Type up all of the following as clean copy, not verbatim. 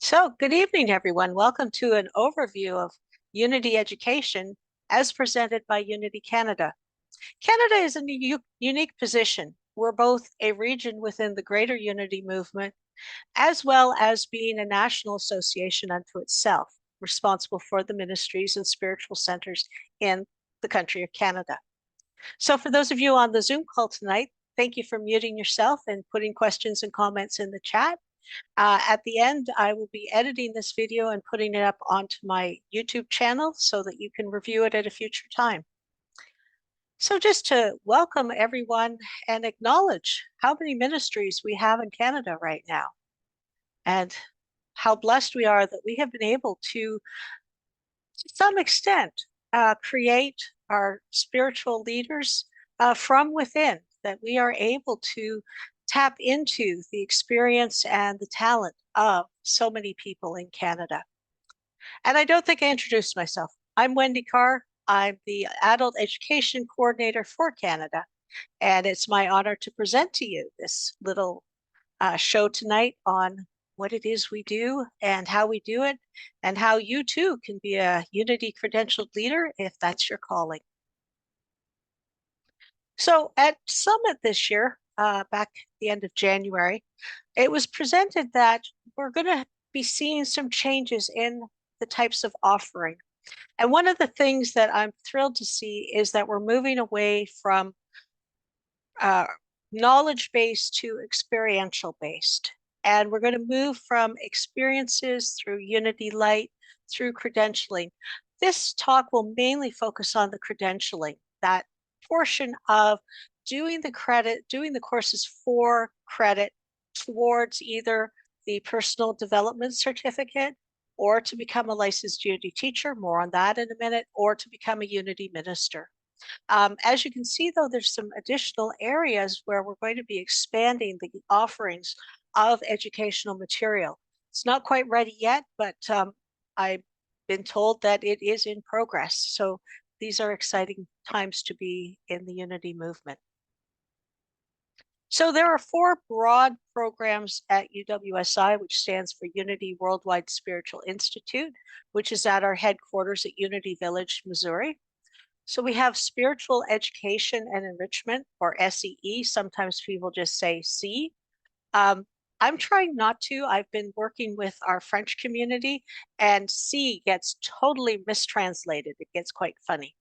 So, good evening, everyone. Welcome to an overview of Unity Education as presented by Unity Canada. Canada is in a unique position. We're both a region within the greater Unity movement, as well as being a national association unto itself, responsible for the ministries and spiritual centers in the country of Canada. So, for those of you on the Zoom call tonight, thank you for muting yourself and putting questions and comments in the chat. At the end, I will be editing this video and putting it up onto my YouTube channel so that you can review it at a future time. So just to welcome everyone and acknowledge how many ministries we have in Canada right now, and how blessed we are that we have been able to some extent, create our spiritual leaders from within, that we are able to tap into the experience and the talent of so many people in Canada. And I don't think I introduced myself. I'm Wendy Carr. I'm the Adult Education Coordinator for Canada. And it's my honor to present to you this little show tonight on what it is we do and how we do it, and how you too can be a Unity credentialed leader if that's your calling. So at Summit this year, back at the end of January, it was presented that we're going to be seeing some changes in the types of offering. And one of the things that I'm thrilled to see is that we're moving away from knowledge-based to experiential-based. And we're going to move from experiences through Unity Light, through credentialing. This talk will mainly focus on the credentialing, that portion of doing the courses for credit towards either the personal development certificate or to become a licensed Unity teacher, more on that in a minute, or to become a Unity minister. As you can see, though, there's some additional areas where we're going to be expanding the offerings of educational material. It's not quite ready yet, but I've been told that it is in progress. So these are exciting times to be in the Unity movement. So there are 4 broad programs at UWSI, which stands for Unity Worldwide Spiritual Institute, which is at our headquarters at Unity Village, Missouri. So we have spiritual education and enrichment, or SEE. Sometimes people just say C. I'm trying not to. I've been working with our French community, and C gets totally mistranslated. It gets quite funny.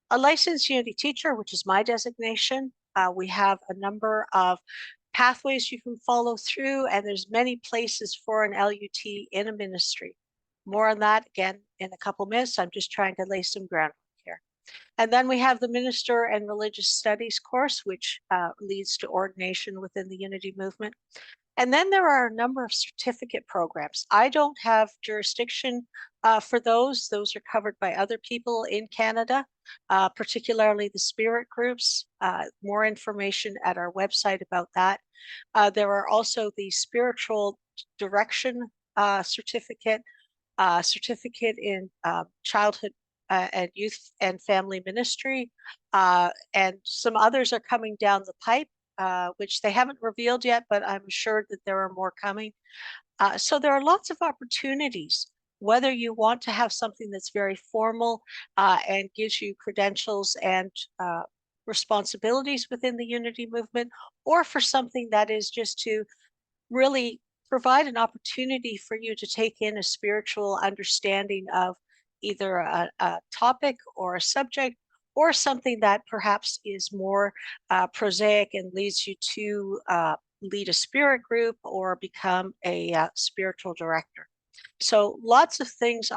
A licensed Unity teacher, which is my designation. We have a number of pathways you can follow through, and there's many places for an LUT in a ministry. More on that again in a couple minutes. I'm just trying to lay some groundwork here. And then we have the Minister and Religious Studies course, which leads to ordination within the Unity movement. And then there are a number of certificate programs. I don't have jurisdiction for those. Those are covered by other people in Canada, particularly the spirit groups. More information at our website about that. There are also the spiritual direction certificate, certificate in childhood and youth and family ministry, and some others are coming down the pipe, which they haven't revealed yet, but I'm assured that there are more coming. So there are lots of opportunities, whether you want to have something that's very formal and gives you credentials and responsibilities within the Unity movement, or for something that is just to really provide an opportunity for you to take in a spiritual understanding of either a topic or a subject, or something that perhaps is more prosaic and leads you to lead a spirit group or become a spiritual director. So lots of things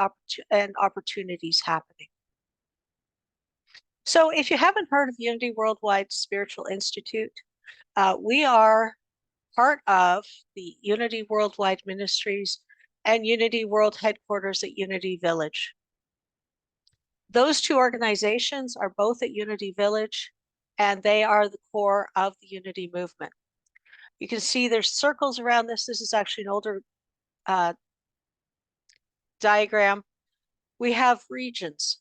and opportunities happening. So if you haven't heard of Unity Worldwide Spiritual Institute, we are part of the Unity Worldwide Ministries and Unity World Headquarters at Unity Village. Those 2 organizations are both at Unity Village, and they are the core of the Unity movement. You can see there's circles around this. This is actually an older diagram. We have regions.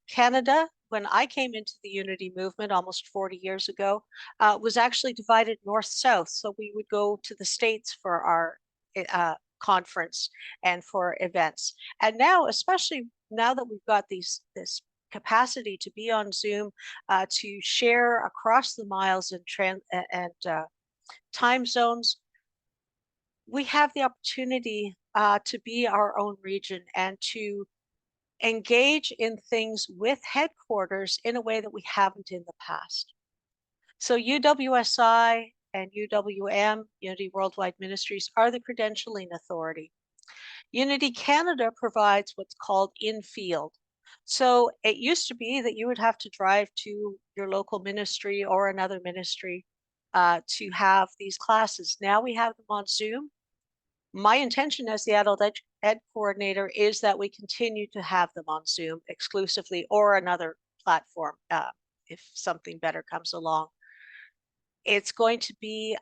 Canada, when I came into the Unity movement almost 40 years ago, was actually divided north-south. So we would go to the States for our conference and for events. And now, especially now that we've got this capacity to be on Zoom, to share across the miles and time zones, we have the opportunity to be our own region and to engage in things with headquarters in a way that we haven't in the past. So UWSI and UWM, Unity Worldwide Ministries, are the credentialing authority. Unity Canada provides what's called in-field. So it used to be that you would have to drive to your local ministry or another ministry to have these classes. Now we have them on Zoom. My intention as the adult ed coordinator is that we continue to have them on Zoom exclusively or another platform if something better comes along. It's going to be,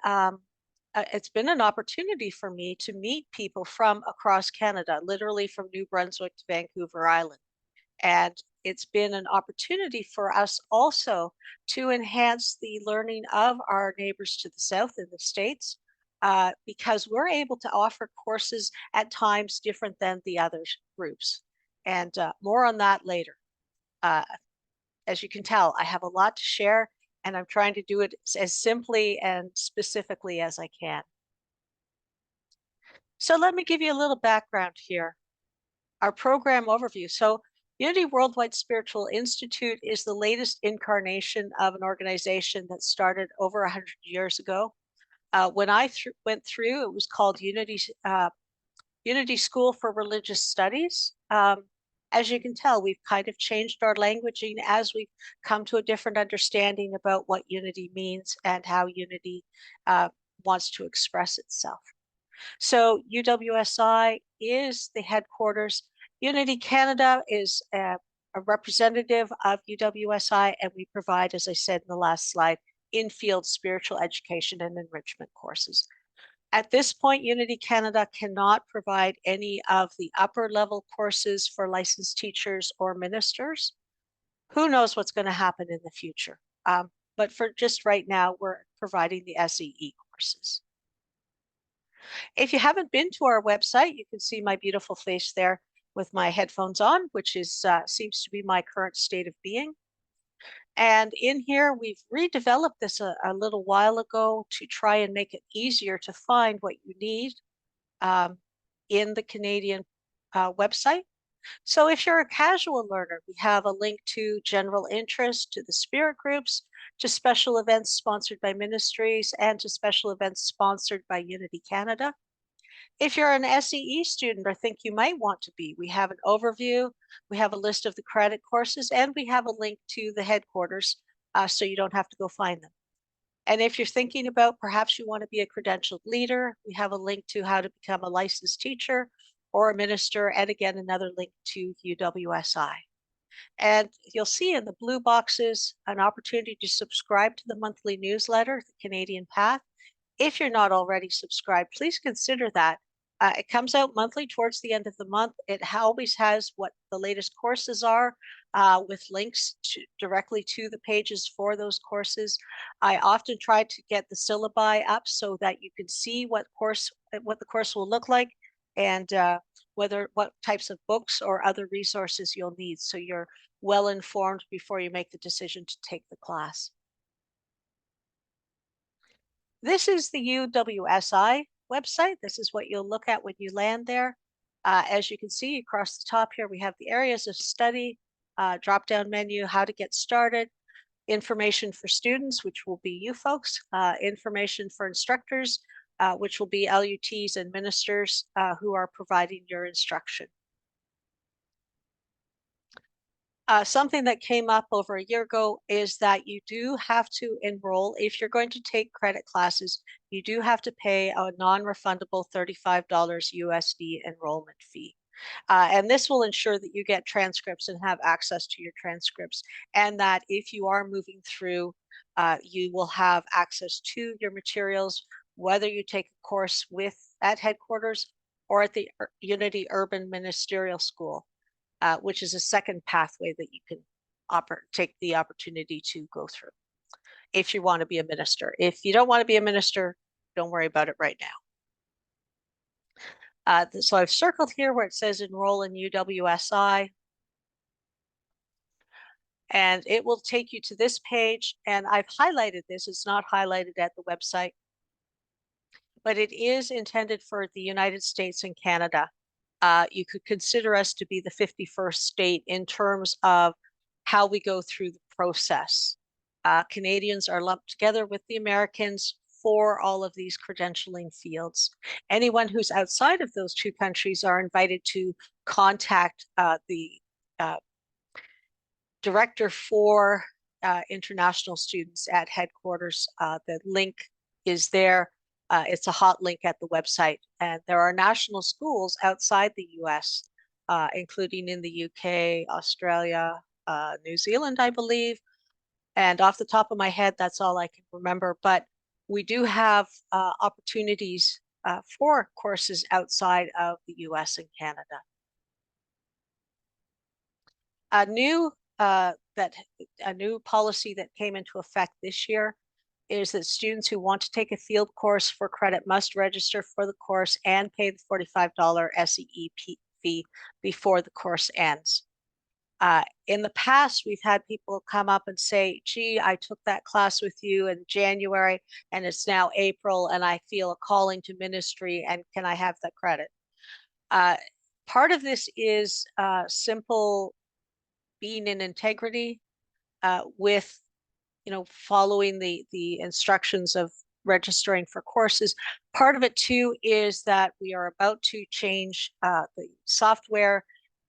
it's been an opportunity for me to meet people from across Canada, literally from New Brunswick to Vancouver Island. And it's been an opportunity for us also to enhance the learning of our neighbors to the south in the States, because we're able to offer courses at times different than the other groups. And more on that later. As you can tell, I have a lot to share, and I'm trying to do it as simply and specifically as I can. So let me give you a little background here. Our program overview. So Unity Worldwide Spiritual Institute is the latest incarnation of an organization that started over 100 years ago. When I went through, it was called Unity School for Religious Studies. As you can tell, we've kind of changed our languaging as we've come to a different understanding about what unity means and how unity wants to express itself. So UWSI is the headquarters. Unity Canada is a representative of UWSI, and we provide, as I said in the last slide, in-field spiritual education and enrichment courses. At this point, Unity Canada cannot provide any of the upper level courses for licensed teachers or ministers. Who knows what's going to happen in the future? But for just right now, we're providing the SEE courses. If you haven't been to our website, you can see my beautiful face there with my headphones on, which is seems to be my current state of being. And in here, we've redeveloped this a little while ago to try and make it easier to find what you need in the Canadian website. So if you're a casual learner, we have a link to general interest, to the spirit groups, to special events sponsored by Ministries, and to special events sponsored by Unity Canada. If you're an SEE student or think you might want to be, we have an overview, we have a list of the credit courses, and we have a link to the headquarters so you don't have to go find them. And if you're thinking about perhaps you want to be a credentialed leader, we have a link to how to become a licensed teacher or a minister, and again, another link to UWSI. And you'll see in the blue boxes an opportunity to subscribe to the monthly newsletter, The Canadian Path. If you're not already subscribed, please consider that. It comes out monthly towards the end of the month. It always has what the latest courses are with links directly to the pages for those courses. I often try to get the syllabi up so that you can see what the course will look like and what types of books or other resources you'll need, so you're well informed before you make the decision to take the class. This is the UWSI website. This is what you'll look at when you land there. As you can see across the top here, we have the areas of study, drop-down menu, how to get started, information for students, which will be you folks, information for instructors, which will be LUTs and ministers who are providing your instruction. Something that came up over a year ago is that you do have to enroll. If you're going to take credit classes, you do have to pay a non-refundable $35 USD enrollment fee. And this will ensure that you get transcripts and have access to your transcripts, and that if you are moving through, you will have access to your materials, whether you take a course at headquarters or at the Unity Urban Ministerial School. Which is a second pathway that you can take the opportunity to go through if you want to be a minister. If you don't want to be a minister, don't worry about it right So I've circled here where it says enroll in UWSI. And it will take you to this page. And I've highlighted this. It's not highlighted at the website, but it is intended for the United States and Canada. You could consider us to be the 51st state in terms of how we go through the process. Canadians are lumped together with the Americans for all of these credentialing fields. Anyone who's outside of those two countries are invited to contact the director for international students at headquarters. The link is there. It's a hot link at the website. And there are national schools outside the US, including in the UK, Australia, New Zealand, I believe. And off the top of my head, that's all I can remember. But we do have opportunities for courses outside of the US and Canada. A new policy that came into effect this year is that students who want to take a field course for credit must register for the course and pay the $45 SEE fee before the course ends. In the past, we've had people come up and say, gee, I took that class with you in January and it's now April and I feel a calling to ministry and can I have that credit? Part of this is simple being in integrity with, following the instructions of registering for courses. Part of it too is that we are about to change the software,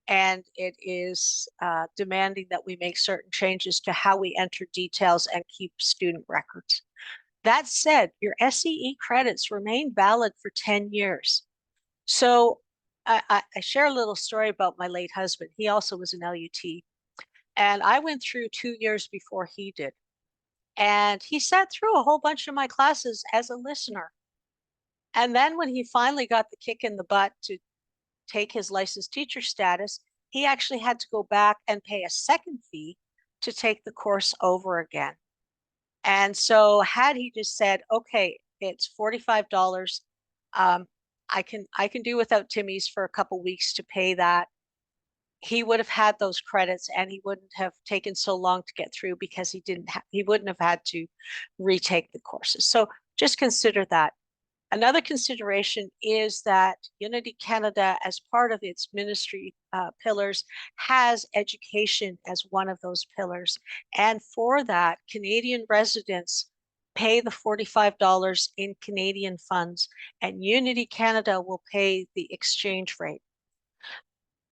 and it is demanding that we make certain changes to how we enter details and keep student records. That said, your SEE credits remain valid for 10 years. So I share a little story about my late husband. He also was an LUT. And I went through 2 years before he did. And he sat through a whole bunch of my classes as a listener. And then when he finally got the kick in the butt to take his licensed teacher status, he actually had to go back and pay a second fee to take the course over again. And so had he just said, okay, it's $45, I can do without Timmy's for a couple weeks to pay that, he would have had those credits and he wouldn't have taken so long to get through because he wouldn't have had to retake the courses. So just consider that. Another consideration is that Unity Canada, as part of its ministry pillars, has education as one of those pillars. And for that, Canadian residents pay the $45 in Canadian funds, and Unity Canada will pay the exchange rate.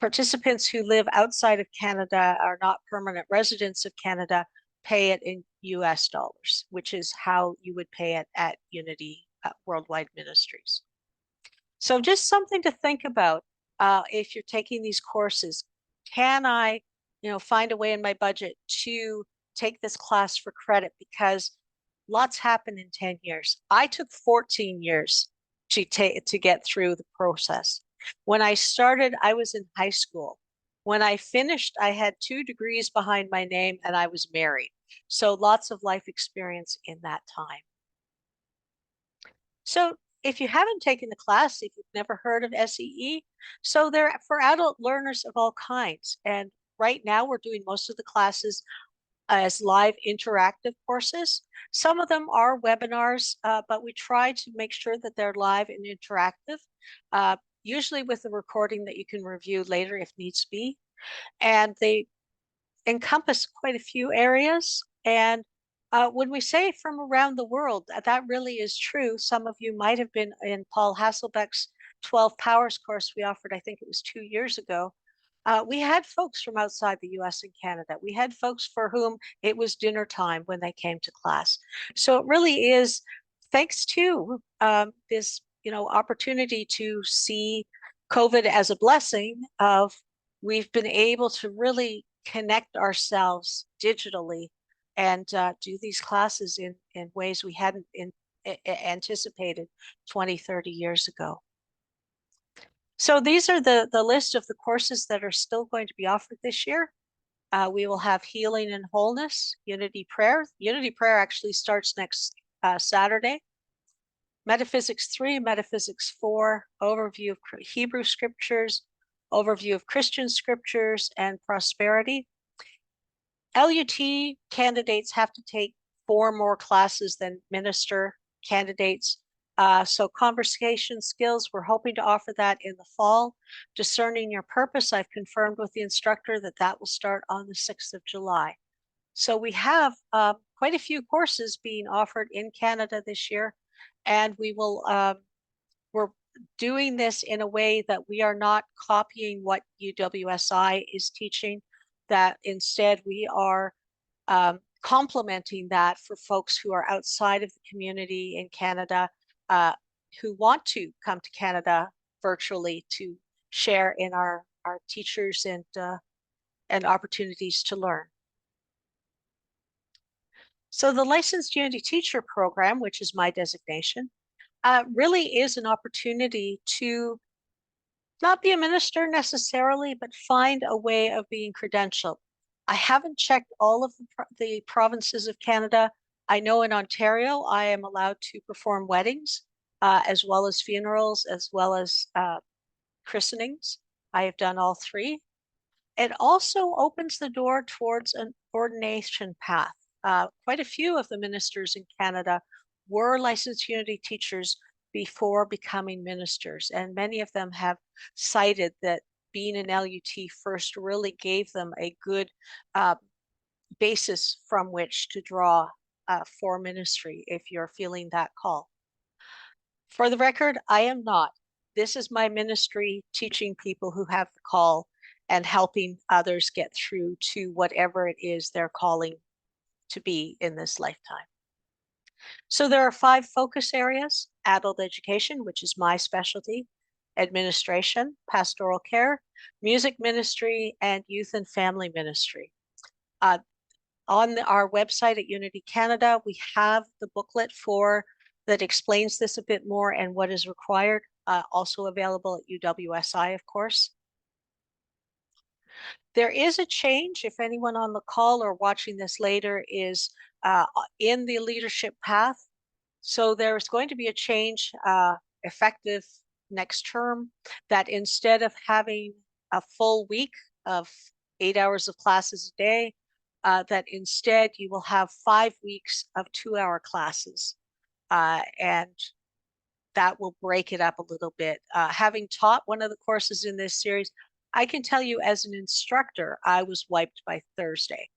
Participants who live outside of Canada are not permanent residents of Canada, pay it in US dollars, which is how you would pay it at Unity Worldwide Ministries. So just something to think about if you're taking these courses. Can I, find a way in my budget to take this class for credit? Because lots happen in 10 years. I took 14 years to get through the process. When I started, I was in high school. When I finished, I had 2 degrees behind my name and I was married. So lots of life experience in that time. So if you haven't taken the class, if you've never heard of SEE, so they're for adult learners of all kinds. And right now we're doing most of the classes as live interactive courses. Some of them are webinars, but we try to make sure that they're live and interactive, usually with a recording that you can review later if needs be. And they encompass quite a few areas. And when we say from around the world, that really is true. Some of you might have been in Paul Hasselbeck's 12 Powers course we offered, I think it was 2 years ago. We had folks from outside the US and Canada. We had folks for whom it was dinner time when they came to class. So it really is thanks to this, opportunity to see COVID as a blessing of we've been able to really connect ourselves digitally and do these classes in ways we hadn't anticipated 20, 30 years ago. So these are the list of the courses that are still going to be offered this year. We will have Healing and Wholeness, Unity Prayer. Unity Prayer actually starts next Saturday. Metaphysics 3, Metaphysics 4, overview of Hebrew scriptures, overview of Christian scriptures, and prosperity. LUT candidates have to take 4 more classes than minister candidates. So conversation skills, we're hoping to offer that in the fall. Discerning your purpose, I've confirmed with the instructor that that will start on the 6th of July. So we have quite a few courses being offered in Canada this year, and we're doing this in a way that we are not copying what UWSI is teaching, that instead we are complementing that for folks who are outside of the community in Canada, who want to come to Canada virtually to share in our teachers and opportunities to learn. So the Licensed Unity Teacher Program, which is my designation, really is an opportunity to not be a minister necessarily, but find a way of being credentialed. I haven't checked all of the provinces of Canada. I know in Ontario, I am allowed to perform weddings, as well as funerals, as well as christenings. I have done all 3. It also opens the door towards an ordination path. Quite a few of the ministers in Canada were licensed Unity teachers before becoming ministers, and many of them have cited that being an LUT first really gave them a good basis from which to draw for ministry if you're feeling that call. For the record, I am not. This is my ministry, teaching people who have the call and helping others get through to whatever it is they're calling to be in this lifetime. So there are 5 focus areas: adult education, which is my specialty, administration, pastoral care, music ministry, and youth and family ministry. On our website at Unity Canada, we have the booklet that explains this a bit more and what is required, also available at UWSI, of course. There is a change, if anyone on the call or watching this later is in the leadership path. So there's going to be a change effective next term, that instead of having a full week of 8 hours of classes a day, that instead you will have 5 weeks of 2-hour classes. And that will break it up a little bit. Having taught one of the courses in this series, I can tell you as an instructor, I was wiped by Thursday.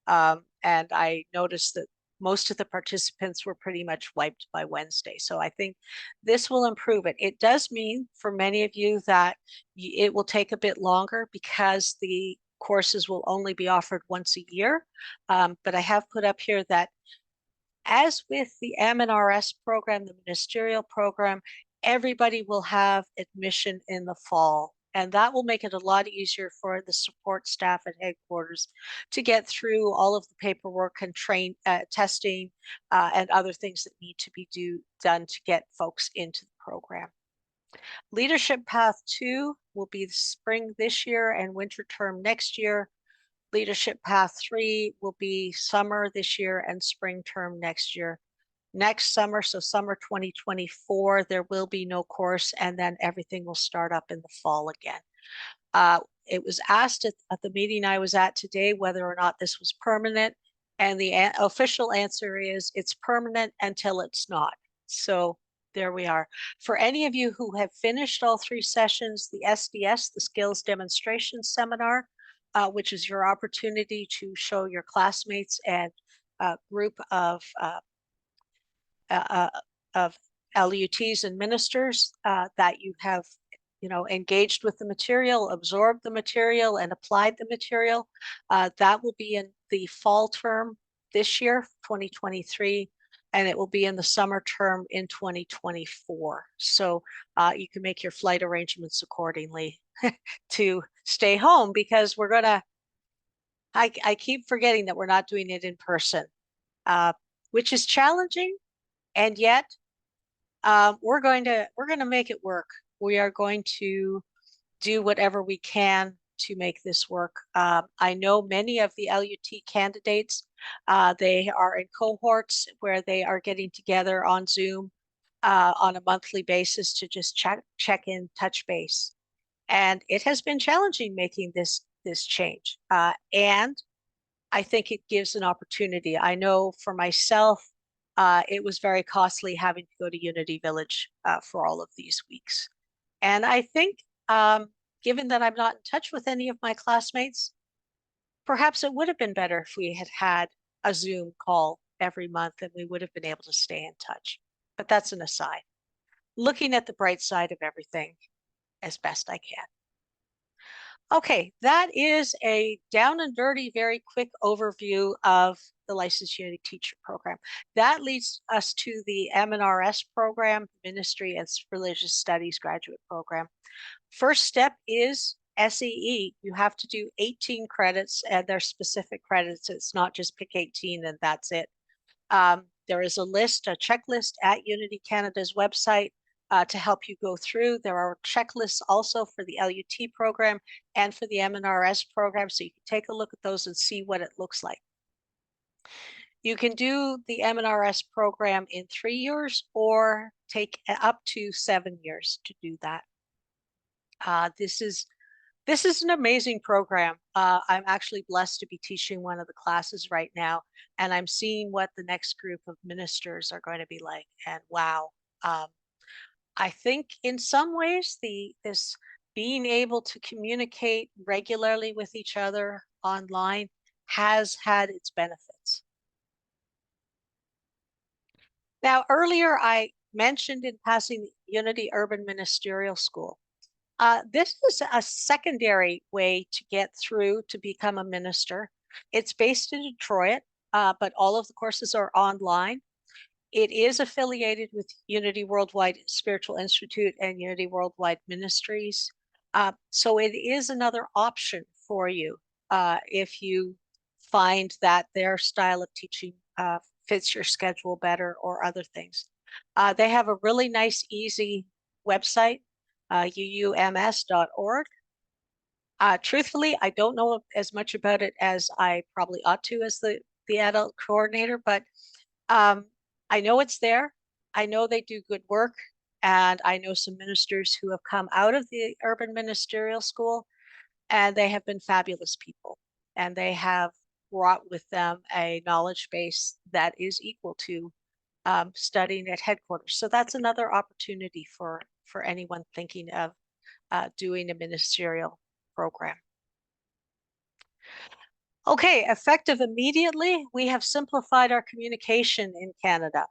And I noticed that most of the participants were pretty much wiped by Wednesday. So I think this will improve it. It does mean for many of you that it will take a bit longer because the courses will only be offered once a year. But I have put up here that as with the M&RS program, the ministerial program, everybody will have admission in the fall. And that will make it a lot easier for the support staff at headquarters to get through all of the paperwork and testing and other things that need to be done to get folks into the program. Leadership Path 2 will be the spring this year and winter term next year. Leadership Path 3 will be summer this year and spring term next year. Next summer, so summer 2024, there will be no course, and then everything will start up in the fall again. It was asked at the meeting I was at today whether or not this was permanent, and the official answer is it's permanent until it's not. So there we are. For any of you who have finished all 3 sessions, the SDS, the Skills Demonstration Seminar, which is your opportunity to show your classmates and a group of LUTs and ministers that you have, engaged with the material, absorbed the material, and applied the material. That will be in the fall term this year, 2023, and it will be in the summer term in 2024. So you can make your flight arrangements accordingly to stay home, because I keep forgetting that we're not doing it in person, which is challenging. And yet, we're going to make it work. We are going to do whatever we can to make this work. I know many of the LUT candidates, they are in cohorts where they are getting together on Zoom on a monthly basis to just check in, touch base. And it has been challenging making this change. And I think it gives an opportunity. I know for myself, it was very costly having to go to Unity Village for all of these weeks. And I think, given that I'm not in touch with any of my classmates, perhaps it would have been better if we had had a Zoom call every month and we would have been able to stay in touch. But that's an aside. Looking at the bright side of everything as best I can. Okay, that is a down and dirty, very quick overview of the Licensed Unity Teacher Program. That leads us to the M&RS program, Ministry and Religious Studies Graduate Program. First step is SEE. You have to do 18 credits, and they're specific credits. It's not just pick 18 and that's it. There is a list, a checklist at Unity Canada's website to help you go through. There are checklists also for the LUT program and for the M&RS program, so you can take a look at those and see what it looks like. You can do the M&RS program in 3 years or take up to 7 years to do that. This is an amazing program. I'm actually blessed to be teaching one of the classes right now, and I'm seeing what the next group of ministers are going to be like. And wow, I think in some ways this being able to communicate regularly with each other online has had its benefits. Now, earlier I mentioned in passing Unity Urban Ministerial School. This is a secondary way to get through to become a minister. It's based in Detroit, but all of the courses are online. It is affiliated with Unity Worldwide Spiritual Institute and Unity Worldwide Ministries. So it is another option for you if you find that their style of teaching fits your schedule better or other things. They have a really nice, easy website, UWMS.org. Truthfully, I don't know as much about it as I probably ought to as the adult coordinator, but I know it's there. I know they do good work, and I know some ministers who have come out of the Urban Ministerial School, and they have been fabulous people, and they have brought with them a knowledge base that is equal to studying at headquarters. So that's another opportunity for anyone thinking of doing a ministerial program. Okay, effective immediately, we have simplified our communication in Canada.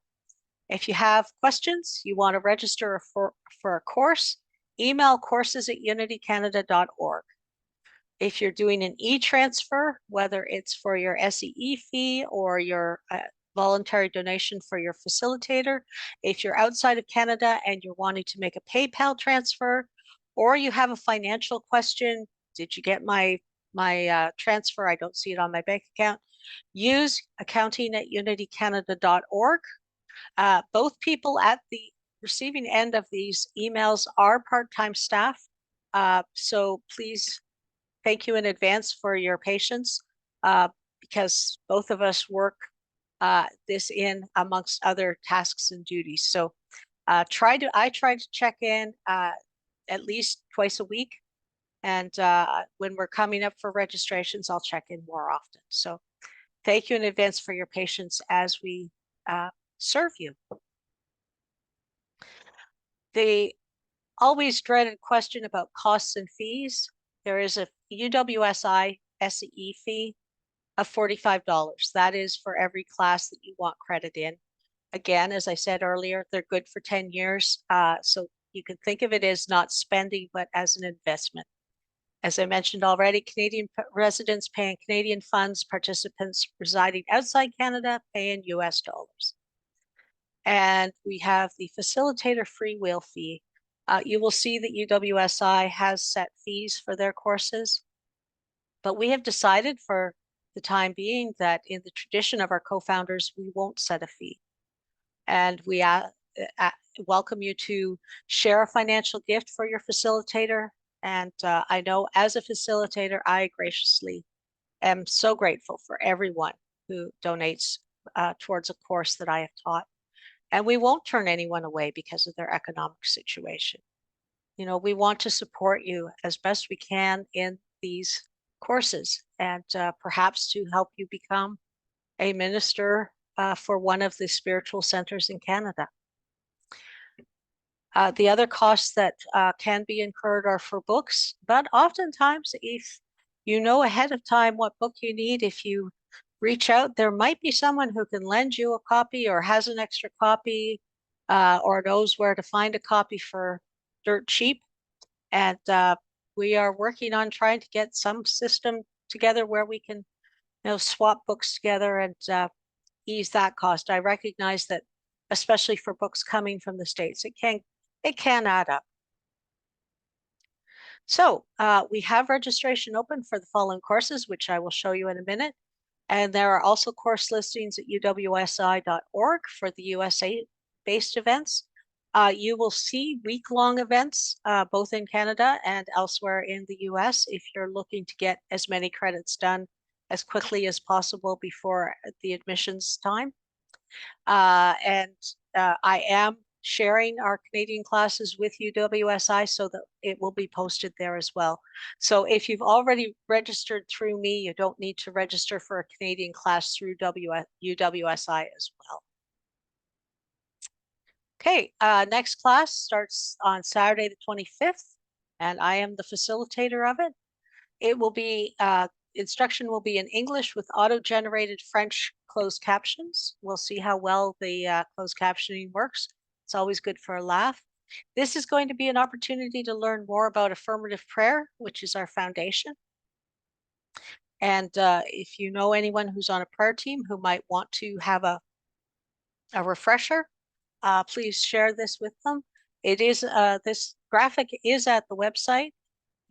If you have questions, you want to register for a course, email courses@unitycanada.org. If you're doing an e-transfer, whether it's for your SEE fee or your voluntary donation for your facilitator, if you're outside of Canada and you're wanting to make a PayPal transfer, or you have a financial question, did you get my transfer? I don't see it on my bank account. Use accounting@unitycanada.org. Both people at the receiving end of these emails are part-time staff. So please, thank you in advance for your patience, because both of us work this in amongst other tasks and duties. So I try to check in at least twice a week. And when we're coming up for registrations, I'll check in more often. So thank you in advance for your patience as we serve you. The always dreaded question about costs and fees. There is a UWSI SEE fee of $45. That is for every class that you want credit in. Again, as I said earlier, they're good for 10 years. So you can think of it as not spending, but as an investment. As I mentioned already, Canadian residents pay in Canadian funds, participants residing outside Canada pay in US dollars. And we have the facilitator freewheel fee. You will see that UWSI has set fees for their courses, but we have decided for the time being that in the tradition of our co-founders, we won't set a fee. And we welcome you to share a financial gift for your facilitator. And I know as a facilitator, I graciously am so grateful for everyone who donates towards a course that I have taught. And we won't turn anyone away because of their economic situation. You know, we want to support you as best we can in these courses and perhaps to help you become a minister for one of the spiritual centers in Canada. The other costs that can be incurred are for books, but oftentimes if you know ahead of time what book you need, if you reach out, there might be someone who can lend you a copy or has an extra copy or knows where to find a copy for dirt cheap. And we are working on trying to get some system together where we can, swap books together and ease that cost. I recognize that, especially for books coming from the States, it can add up. So we have registration open for the following courses, which I will show you in a minute. And there are also course listings at uwsi.org for the USA-based events. You will see week-long events, both in Canada and elsewhere in the US, if you're looking to get as many credits done as quickly as possible before the admissions time. And I am sharing our Canadian classes with UWSI so that it will be posted there as well. So if you've already registered through me, you don't need to register for a Canadian class through UWSI as well. Okay, next class starts on Saturday the 25th, and I am the facilitator of it. It will be, instruction will be in English with auto-generated French closed captions. We'll see how well the closed captioning works. It's always good for a laugh. This is going to be an opportunity to learn more about affirmative prayer, which is our foundation. And if you know anyone who's on a prayer team who might want to have a refresher, please share this with them. It is this graphic is at the website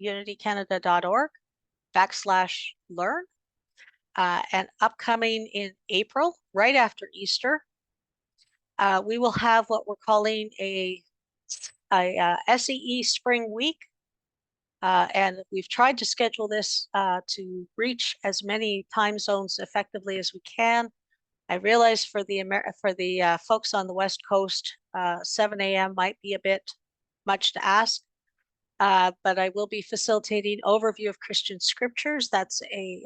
unitycanada.org/learn, and upcoming in April, right after Easter, we will have what we're calling a SEE Spring Week, and we've tried to schedule this to reach as many time zones effectively as we can. I realize for the folks on the West Coast, 7 a.m. might be a bit much to ask, but I will be facilitating overview of Christian scriptures. That's a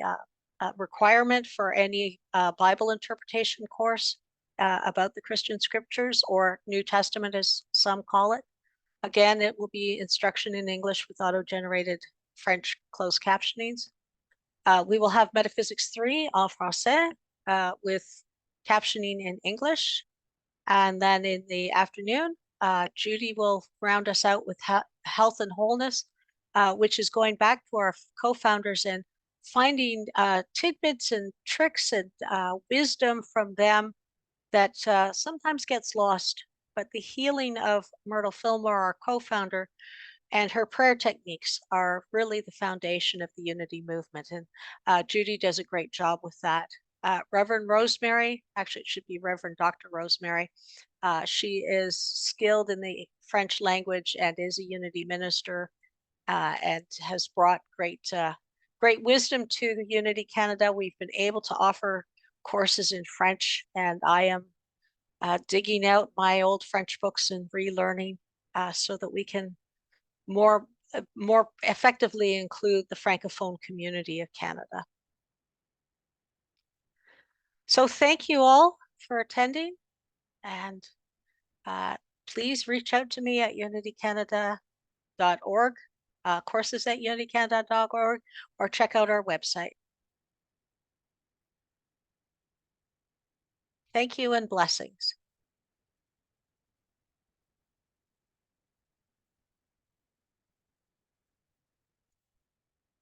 requirement for any Bible interpretation course about the Christian scriptures, or New Testament as some call it. Again, it will be instruction in English with auto-generated French closed captionings. We will have Metaphysics 3 en français with captioning in English. And then in the afternoon, Judy will round us out with Health and Wholeness, which is going back to our co-founders and finding tidbits and tricks and wisdom from them that sometimes gets lost. But the healing of Myrtle Fillmore, our co-founder, and her prayer techniques are really the foundation of the Unity movement. And Judy does a great job with that. Reverend Rosemary, actually it should be Reverend Dr. Rosemary, she is skilled in the French language and is a Unity minister, and has brought great wisdom to the Unity Canada. We've been able to offer courses in French, and I am digging out my old French books and relearning so that we can more effectively include the Francophone community of Canada. So thank you all for attending, and please reach out to me at unitycanada.org, courses at unitycanada.org, or check out our website. Thank you and blessings.